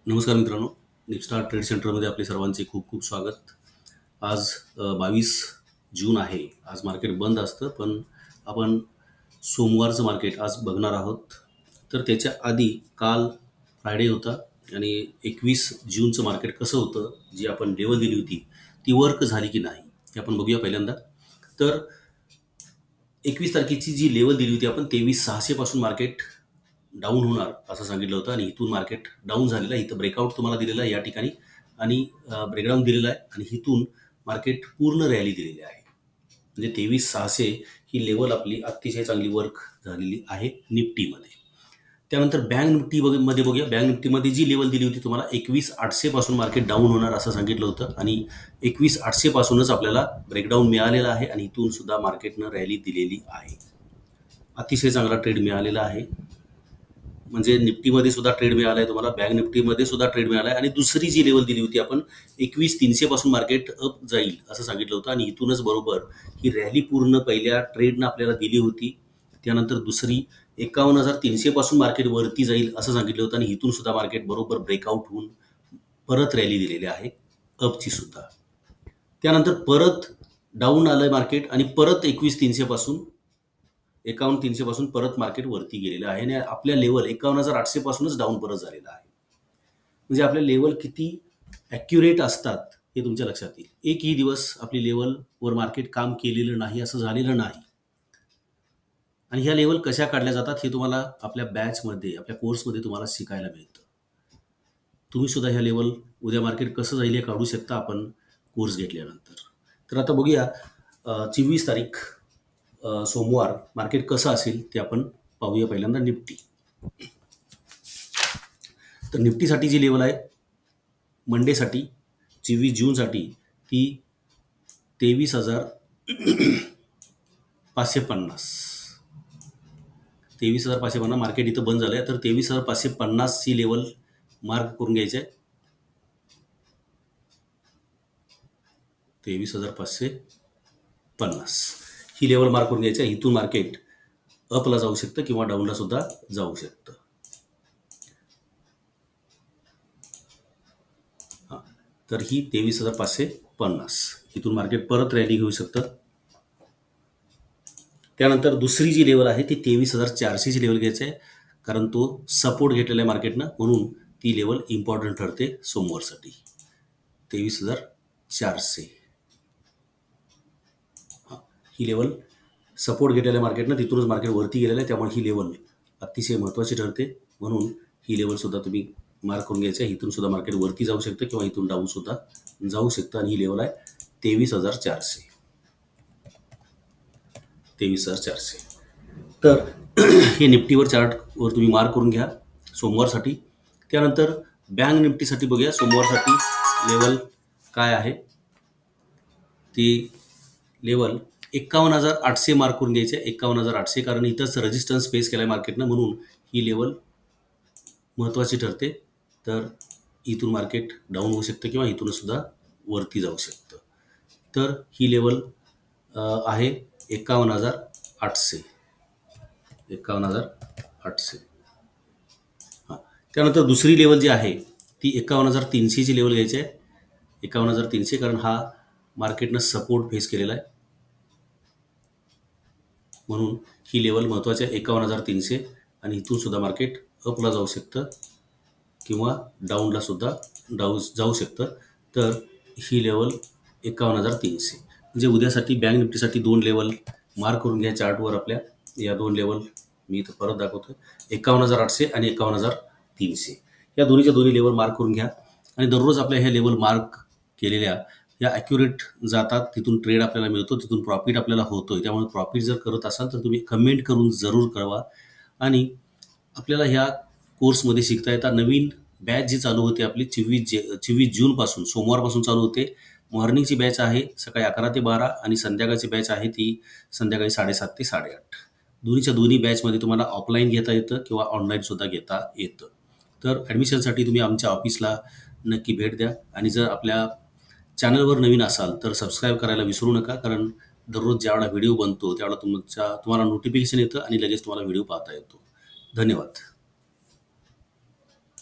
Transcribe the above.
नमस्कार मित्रांनो, निफ्स्टार ट्रेड सेंटरमध्ये आपले सर्वांचे खूप खूप स्वागत. आज 22 जून आहे. आज मार्केट बंद असतं, पण आपण सोमवारचं मार्केट आज बघणार आहोत. तर त्याच्या आधी काल फ्रायडे होता आणि 21 जूनचं मार्केट कसं होतं, जी आपण लेवल दिली होती ती वर्क झाली की नाही हे आपण बघूया पहिल्यांदा. तर 21 तारखेची जी लेवल दिली होती आपण 23,600 पासून मार्केट डाऊन होणार असं सांगितलं होतं आणि इथून मार्केट डाऊन झालेलं आहे. इथं ब्रेकआउट तुम्हाला दिलेला आहे या ठिकाणी आणि ब्रेकडाऊन दिलेला आहे आणि इथून मार्केट पूर्ण रॅली दिलेली आहे. म्हणजे 23,600 ही लेवल आपली अतिशय चांगली वर्क झालेली आहे निफ्टीमध्ये. त्यानंतर बँक निफ्टीमध्ये बघूया. बँक निफ्टीमध्ये जी लेवल दिली होती तुम्हाला 21,800 पासून मार्केट डाऊन होणार असं सांगितलं होतं आणि 21,800 पासूनच आपल्याला ब्रेकडाऊन मिळालेला आहे आणि इथून सुद्धा मार्केटनं रॅली दिलेली आहे. अतिशय चांगला ट्रेड मिळालेला आहे. म्हणजे निफ्टीमध्ये सुद्धा ट्रेड मिळाला आहे तुम्हाला, बँक निफ्टीमध्ये सुद्धा ट्रेड मिळाला आहे आणि दुसरी जी लेवल दिली होती आपण 21,300 पासून मार्केट अप जाईल असं सांगितलं होतं आणि इथूनच बरोबर ही रॅली पूर्ण पहिल्या ट्रेडनं आपल्याला दिली होती. त्यानंतर दुसरी 51,300 पासून मार्केट वरती जाईल असं सांगितलं होतं आणि इथून सुद्धा मार्केट बरोबर ब्रेकआउट होऊन परत रॅली दिलेली आहे अपची सुद्धा. त्यानंतर परत डाऊन आलंय मार्केट आणि परत 21,300 पासून 51,300 पासून परत मार्केट वरती गेलेलं आहे आणि आपल्या लेवल 51,800 पासूनच डाऊन परत झालेला आहे. म्हणजे आपल्या लेवल किती ॲक्युरेट असतात हे तुमच्या लक्षात येईल. एकही दिवस आपली लेवलवर मार्केट काम केलेलं नाही असं झालेलं नाही. आणि ह्या लेवल कशा काढल्या जातात हे तुम्हाला आपल्या बॅचमध्ये, आपल्या कोर्समध्ये तुम्हाला शिकायला मिळतं. तुम्ही सुद्धा ह्या लेवल उद्या मार्केट कसं जाईल हे काढू शकता आपण कोर्स घेतल्यानंतर. तर आता बघूया 24 तारीख सोमवार मार्केट कसं असेल ते आपण पाहूया. पहिल्यांदा निफ्टी. तर निफ्टीसाठी जी लेवल आहे मंडेसाठी 24 जूनसाठी ती 23,550. 23,550 मार्केट इथं बंद झालंय. तर 23,550 ही लेवल मार्क करून घ्यायची आहे. 23,550 ही लेवल मार्क करून घ्यायची आहे. इथून मार्केट अपला जाऊ शकतं किंवा डाऊनला सुद्धा जाऊ शकतं. तर ही 23,550 इथून मार्केट परत रॅली घेऊ शकतं. त्यानंतर दुसरी जी लेवल आहे ती 23,400ची लेवल घ्यायची आहे, कारण तो सपोर्ट घेतलेला आहे मार्केटनं, म्हणून ती लेवल इम्पॉर्टंट ठरते सोमवारसाठी. 23,400 ही लेवल सपोर्ट घेतलेल्या मार्केटनं, तिथूनच मार्केट वरती गेलेलं आहे, त्यामुळे ही लेवल अतिशय महत्त्वाची ठरते. म्हणून ही लेवल सुद्धा तुम्ही मार्क करून घ्यायचं आहे. इथून सुद्धा मार्केट वरती जाऊ शकतं किंवा इथून डाऊन सुद्धा जाऊ शकतं आणि ही लेवल आहे 23,400. 23,400. तर हे निफ्टीवर चार्टवर तुम्ही मार्क करून घ्या सोमवारसाठी. त्यानंतर बँक निफ्टीसाठी बघूया सोमवारसाठी लेवल काय आहे. ती लेवल 51,800 मार्क करून घ्यायचे. 51,800 कारण इथंच रेजिस्टन्स फेस केला आहे मार्केटनं, म्हणून ही लेवल महत्त्वाची ठरते. तर इथून मार्केट डाऊन होऊ शकतं किंवा इथून सुद्धा वरती जाऊ शकतं. तर ही लेवल आहे 51,800. 51,800. त्यानंतर दुसरी लेवल जी आहे ती 51,300ची लेवल घ्यायची आहे. 51,300 कारण हा मार्केटनं सपोर्ट फेस केलेला आहे, म्हणून ही लेवल महत्त्वाची आहे 51,300 आणि इथून सुद्धा मार्केट अपला जाऊ शकतं किंवा डाऊनला सुद्धा जाऊ शकतं. तर ही लेवल 51,300. म्हणजे उद्यासाठी बँक निफ्टीसाठी 2 लेवल मार्क करून घ्या चार्टवर आपल्या. या 2 लेवल मी इथं परत दाखवतो, 51,800 आणि 51,300. या दोन्ही लेवल मार्क करून घ्या आणि दररोज आपल्या ह्या लेवल मार्क केलेल्या या ॲक्युरेट जातात. तिथून ट्रेड आपल्याला मिळतो, तिथून प्रॉफिट आपल्याला होतोय. त्यामुळे प्रॉफिट जर करत असाल तर तुम्ही कमेंट करून जरूर कळवा. आणि आपल्याला ह्या कोर्समध्ये शिकता येतात. नवीन बॅच जी चालू होते आपली 24 जूनपासून सोमवारपासून चालू होते. मॉर्निंगची बॅच आहे सकाळी 11 ते 12 आणि संध्याकाळची बॅच आहे ती संध्याकाळी 7:30 ते 8:30. दोन्ही बॅचमध्ये तुम्हाला ऑफलाईन घेता येतं किंवा ऑनलाईनसुद्धा घेता येतं. तर ॲडमिशनसाठी तुम्ही आमच्या ऑफिसला नक्की भेट द्या आणि जर आपल्या चॅनलवर नवीन असाल तर सबस्क्राईब करायला विसरू नका, कारण दररोज ज्यावेळेला व्हिडिओ बनतो त्यावेळेला तुम्हाला नोटिफिकेशन येतं आणि लगेच तुम्हाला व्हिडिओ पाहता येतो. धन्यवाद.